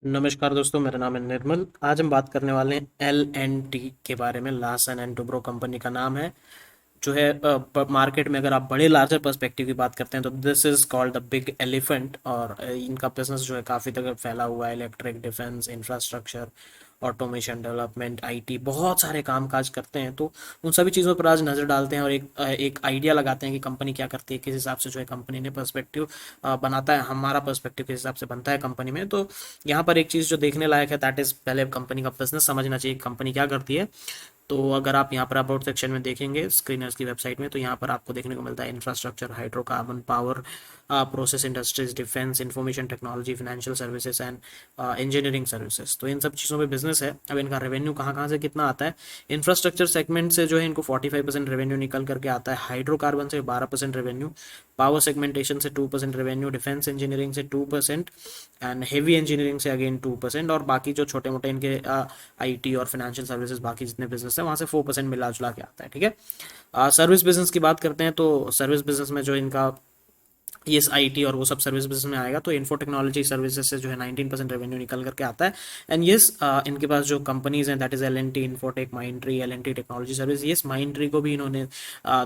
नमस्कार दोस्तों, मेरा नाम है निर्मल। आज हम बात करने वाले हैं एल एन टी के बारे में। लार्सन एंड टुब्रो कंपनी का नाम है, जो है मार्केट में। अगर आप बड़े लार्जर पर्सपेक्टिव की बात करते हैं तो this is called the big elephant. और इनका बिजनेस जो है काफ़ी जगह फैला हुआ है। Electric, defence, infrastructure, automation, development, IT, बहुत सारे काम काज करते हैं। तो उन सभी चीज़ों पर आज नज़र डालते हैं और एक आइडिया लगाते हैं कि कंपनी क्या करती है, किस हिसाब से जो है कंपनी ने पर्सपेक्टिव बनाता है। हमारा पर्सपेक्टिव किस हिसाब से बनता है कंपनी में। तो यहाँ पर एक चीज़ जो देखने लायक है, दैट इज़ पहले कंपनी का बिजनेस समझना चाहिए, कंपनी क्या करती है। तो अगर आप यहाँ पर अबाउट सेक्शन में देखेंगे स्क्रीनर्स की वेबसाइट में, तो यहाँ पर आपको देखने को मिलता है infrastructure, hydrocarbon, power, process industries, defence, information technology, financial services and engineering services. तो इन सब चीज़ों पे बिजनेस है। अब इनका रेवेन्यू कहाँ कहाँ से कितना आता है। इंफ्रास्ट्रक्चर सेगमेंट से जो है इनको 45% रेवेन्यू निकल करके आता है। हाइड्रोकार्बन से 12% रेवेन्यू, पावर सेगमेंटेशन से 2% रेवेन्यू, डिफेंस इंजीनियरिंग से 2% एंड हेवी इंजीनियरिंग से अगेन 2%। और बाकी जो छोटे मोटे इनके आईटी और फाइनेंशियल सर्विसेज, बाकी जितने बिजनेस है वहाँ से 4% मिला जुला के आता है। ठीक है। सर्विस बिजनेस की बात करते हैं तो सर्विस बिजनेस में जो इनका ये आईटी और वो सब सर्विस बिजनेस में आएगा। तो इन्फो टेक्नोलॉजी सर्विसेज से जो है 19% रेवेन्यू निकल करके आता है। एंड यस, इनके पास जो कंपनीज हैं that is L and T, Infotech, Mindtree, L and T technology service. Yes, Mindtree को भी इन्होंने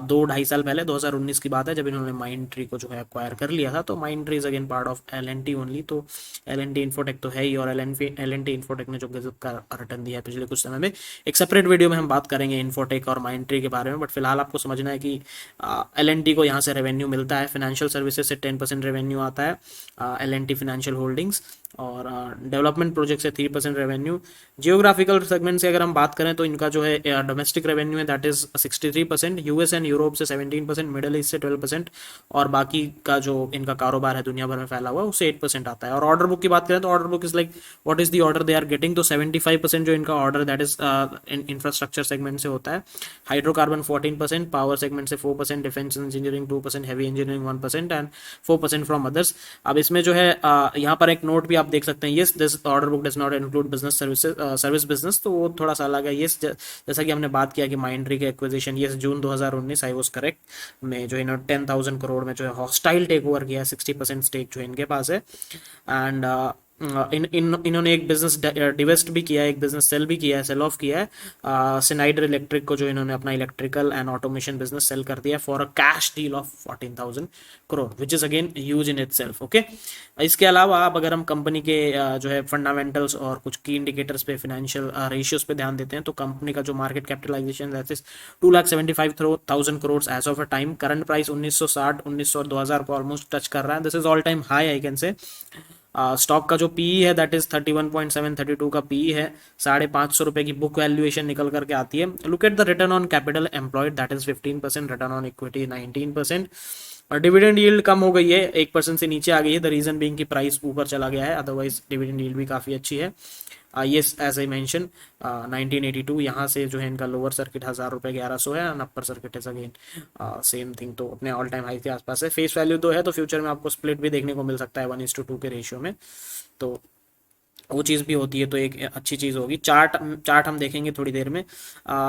2-2.5 साल पहले, 2019 की बात है जब इन्होंने माइंट्री को जो है एक्वायर कर लिया था। तो Mindtree is again part of L and T only. तो एल एन टी इन्फोटेक तो है ही, और एल एन टी इन्फोटेक ने जो गजब का रिटर्न दिया है पिछले कुछ समय में। एक सेपरेट वीडियो में हम बात करेंगे इन्फोटेक और माइंट्री के बारे में, बट फिलहाल आपको समझना है कि एल एन टी को यहाँ से रेवेन्यू मिलता है। फाइनेंशियल सर्विसेज से 10% रेवेन्यू आता है, L and T financial holdings. और डेवलपमेंट प्रोजेक्ट से 3% रेवेन्यू। जियोग्राफिकल सेगमेंट से अगर हम बात करें तो इनका जो है डोमेस्टिक रेवेन्यू है that is 63%, US and Europe से 17%, मिडल ईस्ट से 12%, और बाकी का जो इनका कारोबार है दुनिया भर में फैला हुआ है उससे 8% आता है। और ऑर्डर बुक की बात करें तो order book is like what is the order they are getting. तो 75% जो इनका order that is infrastructure segment से होता है, हाइड्रोकार्बन 14%, पावर सेगमेंट से 4%, defence engineering 2%, heavy engineering 1% and 4% from others. अब इसमें जो है यहाँ पर एक नोट भी आप देख सकते हैं, yes this order book does not include business services, service business, तो वो थोड़ा सा अलग है। यस, जैसा कि हमने बात किया कि माइंड्री के acquisition, yes June 2019 I was correct, में जो इन्होंने 10,000 करोड़ में जो है हॉस्टाइल टेक ओवर किया है। 60% स्टेक जो इनके पास है। एंड इन्होंने एक बिजनेस डिवेस्ट भी किया है, एक बिजनेस सेल भी किया है, सेल ऑफ किया है। सिनाइडर इलेक्ट्रिक को जो इन्होंने अपना electrical and automation business sale कर दिया for a cash deal of 14,000 crore, which is again huge in itself. Okay, इसके अलावा आप अगर हम कंपनी के जो है फंडामेंटल्स और कुछ की इंडिकेटर्स पे, फाइनेंशियल रेशियोज पे ध्यान देते हैं तो कंपनी का जो market capitalisation that is 2,75,000 crore as of a time. Current price 1960, 1900 और 2000 को ऑलमोस्ट टच कर रहा है। This is all time high I can say. Stock का जो पीई है दैट इज 31.7, 32 का पीई है। ₹550 की बुक वैल्यूएशन निकल करके आती है। Look at the return on capital employed that is 15%, return on equity 19%। और डिविडेंड यील्ड कम हो गई है, 1% से नीचे आ गई है। द रीजन बीइंग कि प्राइस ऊपर चला गया है, अदरवाइज डिविडेंड यील्ड भी काफ़ी अच्छी है। यस, एज आई मेंशन 1982 यहाँ से जो है इनका लोअर सर्किट ₹1,000 1100 है, और upper circuit is again same thing, तो अपने ऑल टाइम हाई के आसपास है। फेस वैल्यू तो है, तो फ्यूचर में आपको स्प्लिट भी देखने को मिल सकता है 1:2 के रेशियो में। तो वो चीज़ भी होती है, तो एक अच्छी चीज़ होगी। चार्ट चार्ट हम देखेंगे थोड़ी देर में।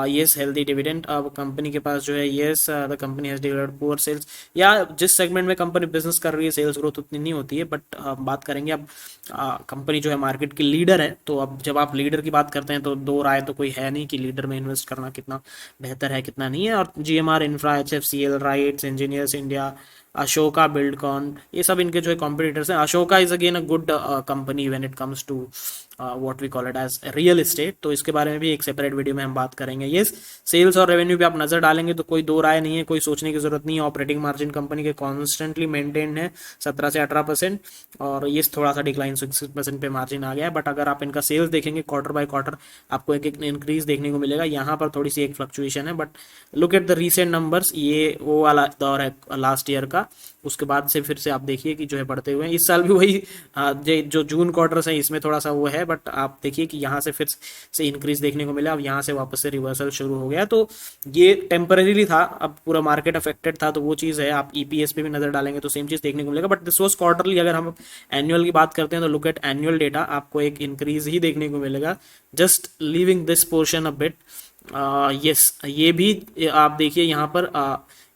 Yes, healthy dividend. अब कंपनी के पास जो है, yes the company has delivered poor sales, या जिस सेगमेंट में कंपनी बिजनेस कर रही है सेल्स ग्रोथ उतनी नहीं होती है, बट बात करेंगे अब। कंपनी जो है मार्केट की लीडर है, तो अब जब आप लीडर की बात करते हैं तो दो राय तो कोई है नहीं कि लीडर में इन्वेस्ट करना कितना बेहतर है कितना नहीं है। और GMR Infra, HFCL, RITES, Engineers India, Ashoka Buildcon, ये सब इनके जो है कॉम्पिटिटर्स हैं। Ashoka is again a good company when it comes to what we call it as real estate, तो इसके बारे में भी एक सेपरेट वीडियो में हम बात करेंगे। ये सेल्स और रेवेन्यू पे आप नजर डालेंगे तो कोई दो राय नहीं है, कोई सोचने की जरूरत नहीं है। ऑपरेटिंग मार्जिन कंपनी के कॉन्स्टेंटली मेंटेन है 17 से 18%, और ये थोड़ा सा डिक्लाइन 6% पे मार्जिन आ गया है। बट अगर आप इनका सेल्स देखेंगे क्वार्टर बाय क्वार्टर, आपको एक इंक्रीज देखने को मिलेगा। यहाँ पर थोड़ी सी एक फ्लक्चुएशन है, but look at the recent numbers, ये वो वाला दौर है लास्ट ईयर का, उसके बाद से फिर से आप देखिए कि जो है बढ़ते हुए हैं। इस साल भी वही जो जून क्वार्टर्स है इसमें थोड़ा सा वो है, बट आप देखिए कि यहाँ से फिर से इंक्रीज देखने को मिला। अब यहाँ से वापस से रिवर्सल शुरू हो गया, तो ये टेम्परेरी था, अब पूरा मार्केट अफेक्टेड था, तो वो चीज़ है। आप ईपीएस पे भी नजर डालेंगे तो सेम चीज़ देखने को मिलेगा, बट दिस वॉज क्वार्टरली। अगर हम एनुअल की बात करते हैं तो लुक एट एनुअल डेटा, आपको एक इंक्रीज ही देखने को मिलेगा। Just leaving this portion a bit, yes, ये भी आप देखिए यहाँ पर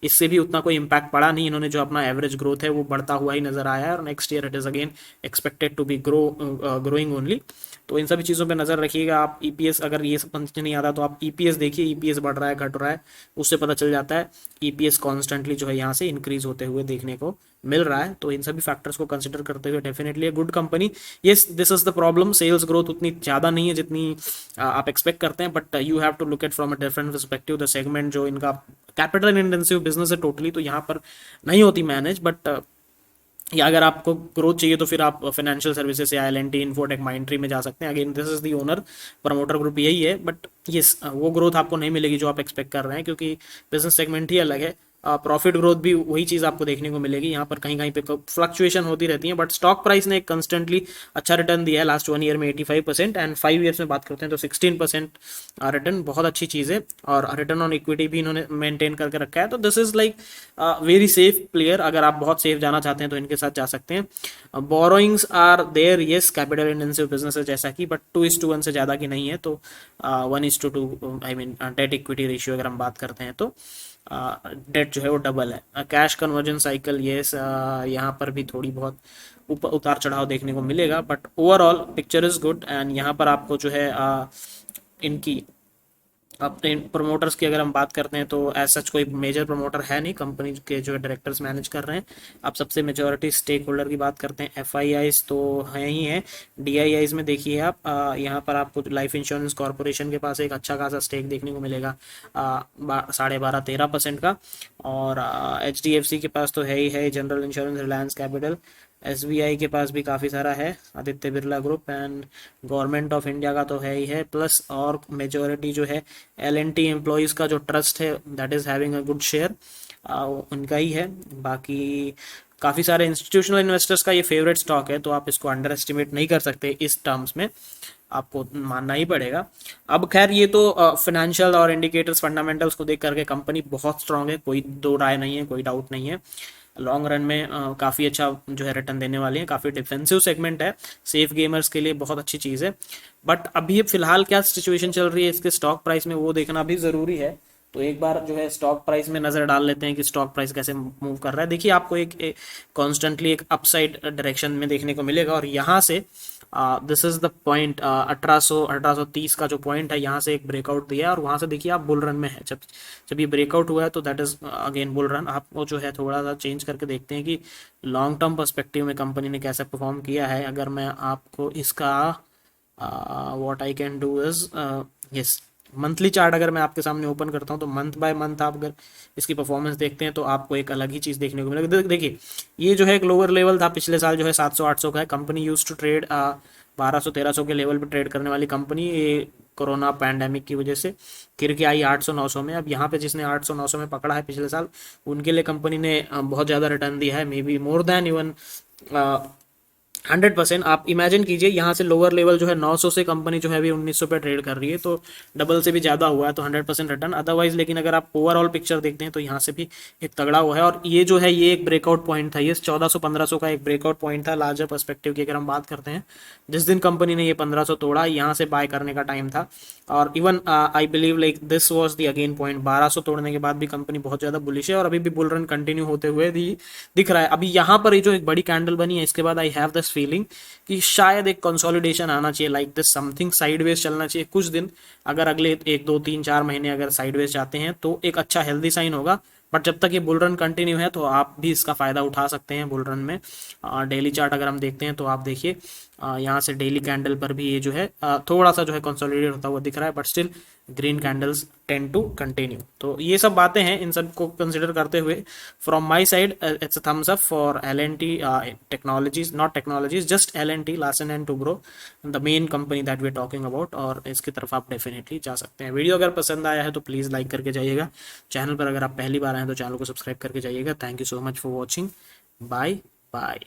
इससे भी उतना कोई इम्पैक्ट पड़ा नहीं, इन्होंने जो अपना एवरेज ग्रोथ है वो बढ़ता हुआ ही नजर आया है, और next year it is again expected to be growing only. तो इन सभी चीज़ों पे नज़र रखिएगा आप। ईपीएस अगर ये सब समझ नहीं आता तो आप ईपीएस देखिए, ईपीएस बढ़ रहा है घट रहा है, उससे पता चल जाता है। ईपीएस कॉन्स्टेंटली जो है यहाँ से इंक्रीज होते हुए देखने को मिल रहा है, तो इन सभी फैक्टर्स को कंसिडर करते हुए definitely a good company. Yes, this is the problem, sales growth उतनी ज़्यादा नहीं है जितनी आप एक्सपेक्ट करते हैं, but you have to look at from a different perspective. The segment जो इनका कैपिटल इंटेंसिव बिजनेस है टोटली, तो यहाँ पर नहीं होती मैनेज, बट या अगर आपको ग्रोथ चाहिए तो फिर आप फाइनेंशियल सर्विसेज या एल&टी, इन्फोटेक, माइंडट्री में जा सकते हैं। Again this is the owner, promoter group यही है, बट यस वो ग्रोथ आपको नहीं मिलेगी जो आप एक्सपेक्ट कर रहे हैं, क्योंकि बिजनेस सेगमेंट ही अलग है। प्रॉफिट ग्रोथ भी वही चीज़ आपको देखने को मिलेगी, यहाँ पर कहीं कहीं पे फ्लक्चुएशन होती रहती है, बट स्टॉक प्राइस ने कंस्टेंटली अच्छा रिटर्न दिया है लास्ट 1 ईयर में 85%, एंड 5 ईयर्स में बात करते हैं तो 16% रिटर्न, बहुत अच्छी चीज़ है। और रिटर्न ऑन इक्विटी भी इन्होंने मेंटेन करके रखा है, तो this is like very safe player. अगर आप बहुत सेफ जाना चाहते हैं तो इनके साथ जा सकते हैं। Borrowings are there, yes capital intensive business है जैसा कि, बट 2:1 से ज़्यादा की नहीं है, तो 1:2 I mean debt equity ratio अगर हम बात करते हैं तो डेट जो है वो डबल है। कैश कन्वर्जन साइकिल, ये यहाँ पर भी थोड़ी बहुत ऊपर उतार चढ़ाव देखने को मिलेगा, but overall picture is good. And यहाँ पर आपको जो है इनकी अपने प्रमोटर्स की अगर हम बात करते हैं तो एज सच कोई मेजर प्रमोटर है नहीं, कंपनी के जो डायरेक्टर्स मैनेज कर रहे हैं। आप सबसे मेजोरिटी स्टेक होल्डर की बात करते हैं, एफआईआईज तो हैं ही हैं। डीआईआईज में देखिए आप, यहाँ पर आपको लाइफ इंश्योरेंस कॉरपोरेशन के पास एक अच्छा खासा स्टेक देखने को मिलेगा, 12.5-13% का। और एचडीएफसी के पास तो है ही है, general insurance, Reliance capital, SBI के पास भी काफ़ी सारा है, Aditya Birla group, and government of India का तो है ही है, प्लस और मेजोरिटी जो है एल&टी एम्प्लॉयज़ का जो ट्रस्ट है that is having a good share, उनका ही है। बाकी काफ़ी सारे इंस्टीट्यूशनल इन्वेस्टर्स का ये फेवरेट स्टॉक है, तो आप इसको अंडर एस्टिमेट नहीं कर सकते इस टर्म्स में, आपको मानना ही पड़ेगा। अब खैर ये तो फाइनेंशियल और इंडिकेटर्स फंडामेंटल्स को देख करके कंपनी बहुत स्ट्रांग है, कोई दो राय नहीं है, कोई डाउट नहीं है। लॉन्ग रन में काफ़ी अच्छा जो है रिटर्न देने वाली है, काफ़ी डिफेंसिव सेगमेंट है, सेफ गेमर्स के लिए बहुत अच्छी चीज़ है। बट अभी फिलहाल क्या सिचुएशन चल रही है इसके स्टॉक प्राइस में वो देखना भी ज़रूरी है। तो एक बार जो है स्टॉक प्राइस में नज़र डाल लेते हैं कि स्टॉक प्राइस कैसे मूव कर रहा है। देखिए आपको एक कॉन्स्टेंटली एक अपसाइड डायरेक्शन में देखने को मिलेगा, और यहाँ से दिस इज द पॉइंट 1830 का जो पॉइंट है, यहाँ से एक ब्रेकआउट दिया है, और वहाँ से देखिए आप बुल रन में है। जब जब ये ब्रेकआउट हुआ है तो that is again bull run. आपको जो है थोड़ा सा चेंज करके देखते हैं कि लॉन्ग टर्म पर्सपेक्टिव में कंपनी ने कैसे परफॉर्म किया है। अगर मैं आपको इसका what I can do is yes, monthly chart अगर मैं आपके सामने ओपन करता हूँ तो मंथ बाय मंथ आप अगर इसकी परफॉर्मेंस देखते हैं तो आपको एक अलग ही चीज़ देखने को मिलेगी। देखिए ये जो है एक लोअर लेवल था पिछले साल, जो है 700-800 का है। कंपनी यूज टू ट्रेड 1200-1300 के लेवल पे ट्रेड करने वाली कंपनी, ये कोरोना पैंडेमिक की वजह से गिर के आई 800-900 में। अब यहाँ पे जिसने 800-900 में पकड़ा है पिछले साल, उनके लिए कंपनी ने बहुत ज़्यादा रिटर्न दिया है, may be more than even 100%। आप इमेजिन कीजिए यहाँ से लोअर लेवल जो है 900 से कंपनी जो है अभी 1900 पे ट्रेड कर रही है, तो डबल से भी ज़्यादा हुआ है, तो 100% रिटर्न। अदरवाइज लेकिन अगर आप ओवरऑल पिक्चर देखते हैं तो यहाँ से भी एक तगड़ा हुआ है, और ये जो है ये एक ब्रेकआउट पॉइंट था, ये 1400-1500 का एक ब्रेकआउट पॉइंट था लार्जर पर्सपेक्टिव की अगर हम बात करते हैं। जिस दिन कंपनी ने ये 1500 तोड़ा, यहाँ से बाय करने का टाइम था, और even I believe like this was the again point. 1200 तोड़ने के बाद भी कंपनी बहुत ज़्यादा बुलिश है, और अभी भी बुल रन कंटिन्यू होते हुए दिख रहा है। अभी यहाँ पर ये जो एक बड़ी कैंडल बनी है, इसके बाद आई हैव दिस फीलिंग कि शायद एक कंसोलिडेशन आना चाहिए, लाइक दिस समथिंग साइडवेज चलना चाहिए कुछ दिन। अगर अगले 1-2-3-4 महीने अगर साइडवेज जाते हैं तो एक अच्छा हेल्दी साइन होगा, बट जब तक ये बुल रन कंटिन्यू है तो आप भी इसका फ़ायदा उठा सकते हैं बुल रन में। डेली चार्ट अगर हम देखते हैं तो आप देखिए यहाँ से डेली कैंडल पर भी ये जो है थोड़ा सा जो है कंसोलिडेट होता हुआ दिख रहा है, but still green candles tend to continue. तो ये सब बातें हैं, इन सब को कंसिडर करते हुए from my side it's a thumbs up for L and T technologies, not technologies, just L and T, Larsen and Toubro, the main company that we are talking about, और इसकी तरफ आप डेफिनेटली जा सकते हैं। वीडियो अगर पसंद आया है तो प्लीज़ लाइक करके जाइएगा। चैनल पर अगर आप पहली बार आए हैं तो चैनल को सब्सक्राइब करके जाइएगा। Thank you so much for watching, bye bye.